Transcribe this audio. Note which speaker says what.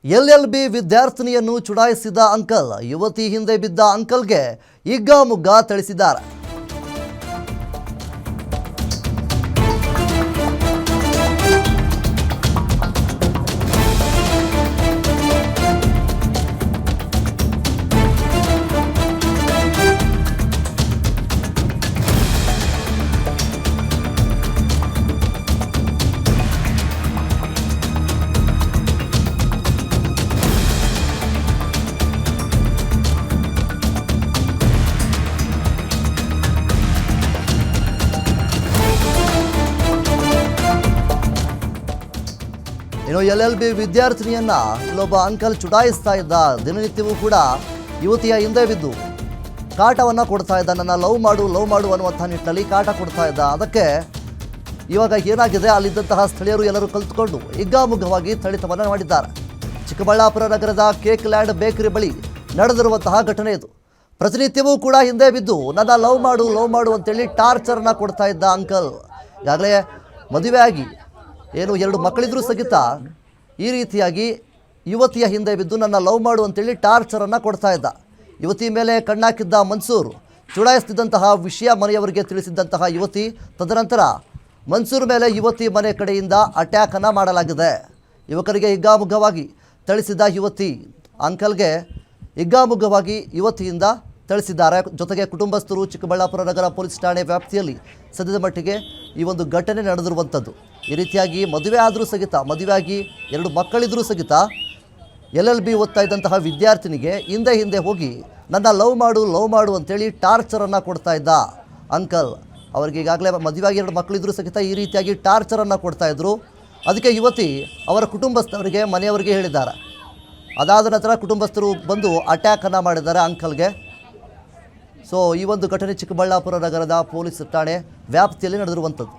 Speaker 1: LLB ವಿದ್ಯಾರ್ಥಿನಿಯನ್ನು ಚುಡಾಯಿಸಿದ uncle, ಯುವತಿ ಹಿಂದೆ ಬಿದ್ದ ಅಂಕಲ್ಗೆ ಹಿಗ್ಗಾಮುಗ್ಗಾ ಥಳಿಸಿದ್ದಾರೆ. ಇನ್ನು ಎಲ್ಎಲ್ಬಿ ವಿದ್ಯಾರ್ಥಿನಿಯನ್ನ ಇಲ್ಲೊಬ್ಬ ಅಂಕಲ್ ಚುಡಾಯಿಸ್ತಾ ಇದ್ದ. ದಿನನಿತ್ಯವೂ ಕೂಡ ಯುವತಿಯ ಹಿಂದೆ ಬಿದ್ದು ಕಾಟವನ್ನು ಕೊಡ್ತಾ ಇದ್ದ. ನನ್ನ ಲವ್ ಮಾಡು ಅನ್ನುವಂಥ ನಿಟ್ಟಿನಲ್ಲಿ ಕಾಟ ಕೊಡ್ತಾ ಇದ್ದ. ಅದಕ್ಕೆ ಇವಾಗ ಏನಾಗಿದೆ, ಅಲ್ಲಿದ್ದಂತಹ ಸ್ಥಳೀಯರು ಎಲ್ಲರೂ ಕಲ್ತ್ಕೊಂಡು ಹಿಗ್ಗಾಮುಗ್ಗವಾಗಿ ಥಳಿತವನ್ನು ಮಾಡಿದ್ದಾರೆ. ಚಿಕ್ಕಬಳ್ಳಾಪುರ ನಗರದ ಕೇಕ್ ಲ್ಯಾಂಡ್ ಬೇಕರಿ ಬಳಿ ನಡೆದಿರುವಂತಹ ಘಟನೆ ಇದು. ಪ್ರತಿನಿತ್ಯವೂ ಕೂಡ ಹಿಂದೆ ಬಿದ್ದು ನನ್ನ ಲವ್ ಮಾಡು ಅಂತೇಳಿ ಟಾರ್ಚರ್ನ ಕೊಡ್ತಾ ಇದ್ದ ಅಂಕಲ್. ಈಗಾಗಲೇ ಮದುವೆಯಾಗಿ ಏನು 2 ಮಕ್ಕಳಿದ್ರೂ ಸಹಿತ ಈ ರೀತಿಯಾಗಿ ಯುವತಿಯ ಹಿಂದೆ ಬಿದ್ದು ನನ್ನ ಲವ್ ಮಾಡು ಅಂತೇಳಿ ಟಾರ್ಚರನ್ನು ಕೊಡ್ತಾ ಇದ್ದ. ಯುವತಿ ಮೇಲೆ ಕಣ್ಣಾಕಿದ್ದ ಮನ್ಸೂರ್ ಚುಡಾಯಿಸ್ತಿದ್ದಂತಹ ವಿಷಯ ಮನೆಯವರಿಗೆ ತಿಳಿಸಿದ್ದಂತಹ ಯುವತಿ, ತದನಂತರ ಮನ್ಸೂರ್ ಮೇಲೆ ಯುವತಿ ಮನೆ ಕಡೆಯಿಂದ ಅಟ್ಯಾಕನ್ನು ಮಾಡಲಾಗಿದೆ. ಯುವಕರಿಗೆ ಹಿಗ್ಗಾಮುಗ್ಗವಾಗಿ ಥಳಿಸಿದ ಯುವತಿ, ಅಂಕಲ್ಗೆ ಹಿಗ್ಗಾಮುಗ್ಗವಾಗಿ ಯುವತಿಯಿಂದ ಥಳಿಸಿದ್ದಾರೆ. ಜೊತೆಗೆ ಕುಟುಂಬಸ್ಥರು ಚಿಕ್ಕಬಳ್ಳಾಪುರ ನಗರ ಪೊಲೀಸ್ ಠಾಣೆ ವ್ಯಾಪ್ತಿಯಲ್ಲಿ ಸದ್ಯದ ಮಟ್ಟಿಗೆ ಈ ಒಂದು ಘಟನೆ ನಡೆದಿರುವಂಥದ್ದು. ಈ ರೀತಿಯಾಗಿ ಮದುವೆ ಆದರೂ ಸಹಿತ, ಮದುವೆಯಾಗಿ 2 ಮಕ್ಕಳಿದ್ರೂ ಸಹಿತ ಎಲ್ಎಲ್ಬಿ ಓದ್ತಾ ಇದ್ದಂತಹ ವಿದ್ಯಾರ್ಥಿನಿಗೆ ಹಿಂದೆ ಹೋಗಿ ನನ್ನ ಲವ್ ಮಾಡು ಅಂತೇಳಿ ಟಾರ್ಚರನ್ನು ಕೊಡ್ತಾ ಇದ್ದ ಅಂಕಲ್. ಅವರಿಗೆ ಈಗಾಗಲೇ ಮದುವೆಯಾಗಿ 2 ಮಕ್ಕಳಿದ್ರೂ ಸಹಿತ ಈ ರೀತಿಯಾಗಿ ಟಾರ್ಚರನ್ನು ಕೊಡ್ತಾಯಿದ್ರು. ಅದಕ್ಕೆ ಯುವತಿ ಅವರ ಕುಟುಂಬಸ್ಥರಿಗೆ, ಮನೆಯವರಿಗೆ ಹೇಳಿದ್ದಾರೆ. ಅದಾದ ನಂತರ ಕುಟುಂಬಸ್ಥರು ಬಂದು ಅಟ್ಯಾಕನ್ನು ಮಾಡಿದ್ದಾರೆ ಅಂಕಲ್ಗೆ. ಸೊ ಈ ಒಂದು ಘಟನೆ ಚಿಕ್ಕಬಳ್ಳಾಪುರ ನಗರದ ಪೊಲೀಸ್ ಠಾಣೆ ವ್ಯಾಪ್ತಿಯಲ್ಲಿ ನಡೆದಿರುವಂಥದ್ದು.